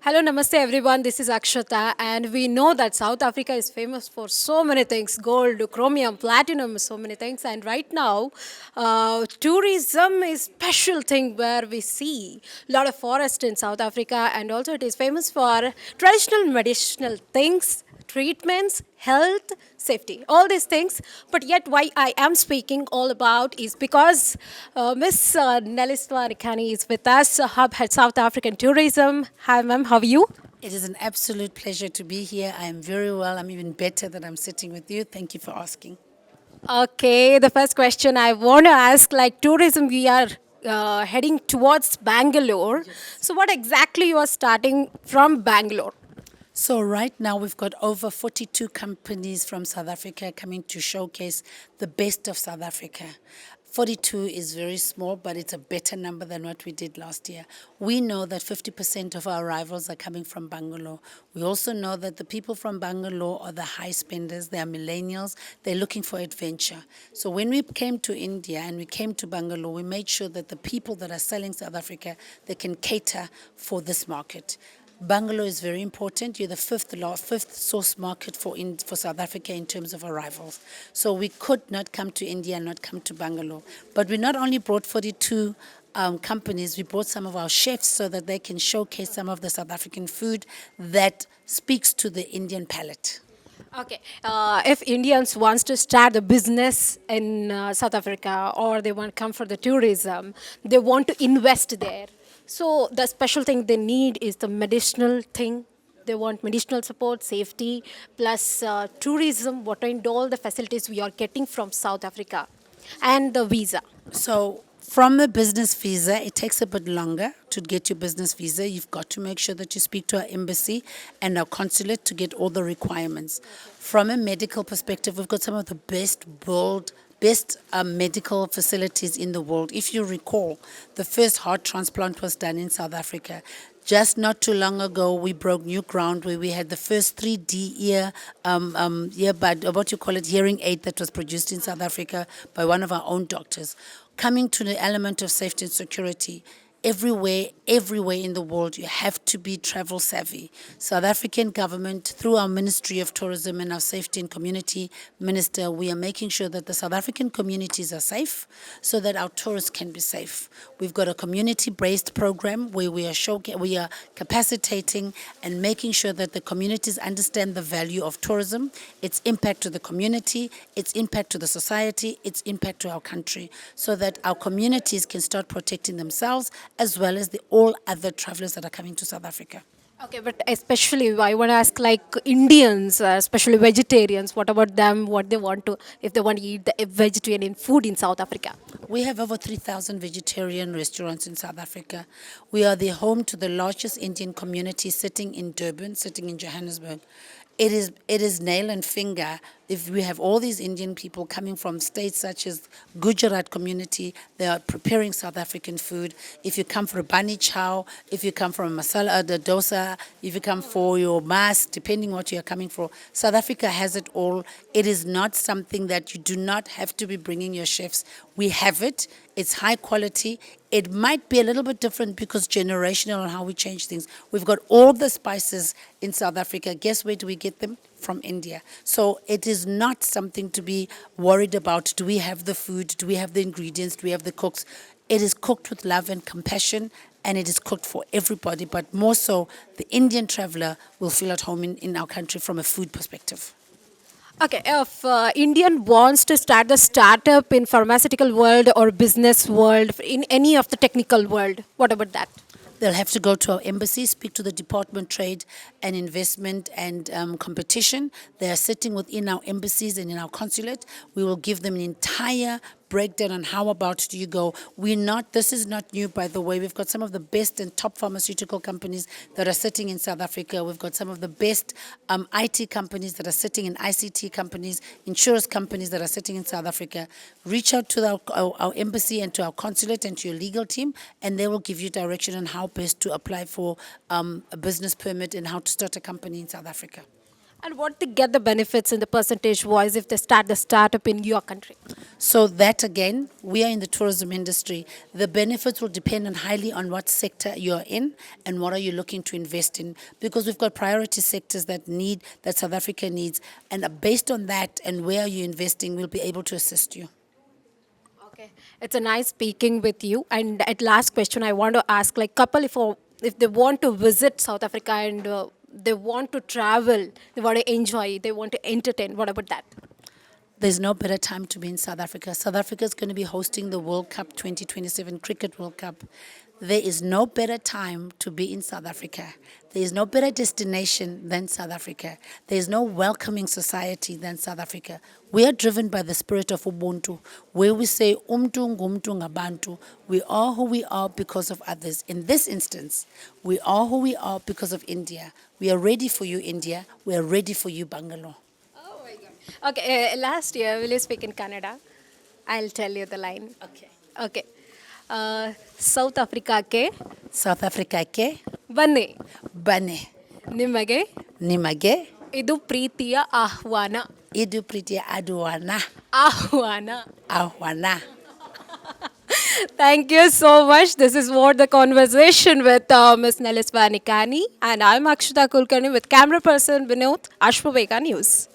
Hello, namaste everyone. This is Akshatha, and we know that South Africa is famous for so many things: gold, chromium, platinum, so many things. And right now, tourism is special thing where we see a lot of forest in South Africa, and also it is famous for traditional medicinal things, treatments, health, safety, all these things. But yet, why I am speaking all about is because Miss Neliswa Rikani is with us, Hub Head South African Tourism. Hi, ma'am, how are you? It is an absolute pleasure to be here. I am very well. I'm even better that I'm sitting with you. Thank you for asking. Okay, the first question I want to ask like tourism, we are heading towards Bangalore. So, what exactly you are starting from Bangalore? So, right now we've got over 42 companies from South Africa coming to showcase the best of South Africa. 42 is very small, but it's a better number than what we did last year. We know that 50% of our arrivals are coming from Bangalore. We also know that the people from Bangalore are the high spenders, they are millennials, they're looking for adventure. So when we came to India and we came to Bangalore, we made sure that the people that are selling South Africa, they can cater for this market. Bangalore is very important. You're the fifth source market for South Africa in terms of arrivals. So we could not come to India and not come to Bangalore. But we not only brought 42 companies, we brought some of our chefs so that they can showcase some of the South African food that speaks to the Indian palate. Okay, if Indians wants to start a business in South Africa or they want to come for the tourism, they want to invest there. So the special thing they need is the medicinal thing. They want medicinal support, safety, plus tourism, what and all the facilities we are getting from South Africa, and the visa. So from a business visa, it takes a bit longer to get your business visa. You've got to make sure that you speak to our embassy and our consulate to get all the requirements. From a medical perspective, we've got some of the best medical facilities in the world. If you recall, the first heart transplant was done in South Africa. Just not too long ago, we broke new ground where we had the first 3D earbud, or what you call it, hearing aid that was produced in South Africa by one of our own doctors. Coming to the element of safety and security, everywhere in the world, you have to be travel savvy. South African government, through our Ministry of Tourism and our Safety and Community Minister, we are making sure that the South African communities are safe so that our tourists can be safe. We've got a community-based program where we are capacitating and making sure that the communities understand the value of tourism, its impact to the community, its impact to the society, its impact to our country, so that our communities can start protecting themselves as well as all other travelers that are coming to South Africa. Okay, but especially I want to ask like Indians, especially vegetarians, what about them? What they want to, if they want to eat the vegetarian food in South Africa? We have over 3,000 vegetarian restaurants in South Africa. We are the home to the largest Indian community sitting in Durban, sitting in Johannesburg. It is nail and finger if we have all these Indian people coming from states such as Gujarat community, they are preparing South African food. If you come for a bani chow, if you come from masala, the dosa, if you come for your mas, depending what you are coming for, South Africa has it all. It is not something that you do not have to be bringing your chefs. We have it. It's high quality. It might be a little bit different because generational on how we change things. We've got all the spices in South Africa. Guess where do we get them? From India. So it is not something to be worried about. Do we have the food? Do we have the ingredients? Do we have the cooks? It is cooked with love and compassion, and it is cooked for everybody. But more so, the Indian traveler will feel at home in our country from a food perspective. Okay, if Indian wants to start the startup in pharmaceutical world or business world, in any of the technical world, what about that? They'll have to go to our embassy, speak to the Department Trade and Investment and Competition. They are sitting within our embassies and in our consulate. We will give them an entire breakdown on how about do you go. This is not new, by the way. We've got some of the best and top pharmaceutical companies that are sitting in South Africa. We've got some of the best IT companies that are sitting in ICT companies, insurance companies that are sitting in South Africa. Reach out to our embassy and to our consulate and to your legal team, and they will give you direction on how best to apply for a business permit and how to start a company in South Africa. And what they get the benefits in the percentage wise if they start the startup in your country? So that again, we are in the tourism industry. The benefits will depend on highly on what sector you're in and what are you looking to invest in, because we've got priority sectors that South Africa needs, and based on that and where you're investing, we'll be able to assist you. Okay, it's a nice speaking with you. And at last question, I want to ask, like couple, if they want to visit South Africa and they want to travel, they want to enjoy, they want to entertain. What about that? There's no better time to be in South Africa. South Africa is going to be hosting the World Cup 2027 Cricket World Cup. There is no better time to be in South Africa. There is no better destination than South Africa. There is no welcoming society than South Africa. We are driven by the spirit of Ubuntu, where we say, Umtu ngumtu ngabantu. We are who we are because of others. In this instance, we are who we are because of India. We are ready for you, India. We are ready for you, Bangalore. Oh my God. Okay, last year, will you speak in Kannada? I'll tell you the line. Okay. Okay. South Africa ke South Africa ke ಬನ್ನಿ bane ನಿಮಗೆ nimage ಇದು ಪ್ರೀತಿಯ ಆಹ್ವಾನ idu priti aduana ಆಹ್ವಾನ ahwana. Thank you so much. This is what the conversation with Ms. Nelis Vanikani. And I'm Akshata Kulkarni with camera person Vinod, Ashwaveega News.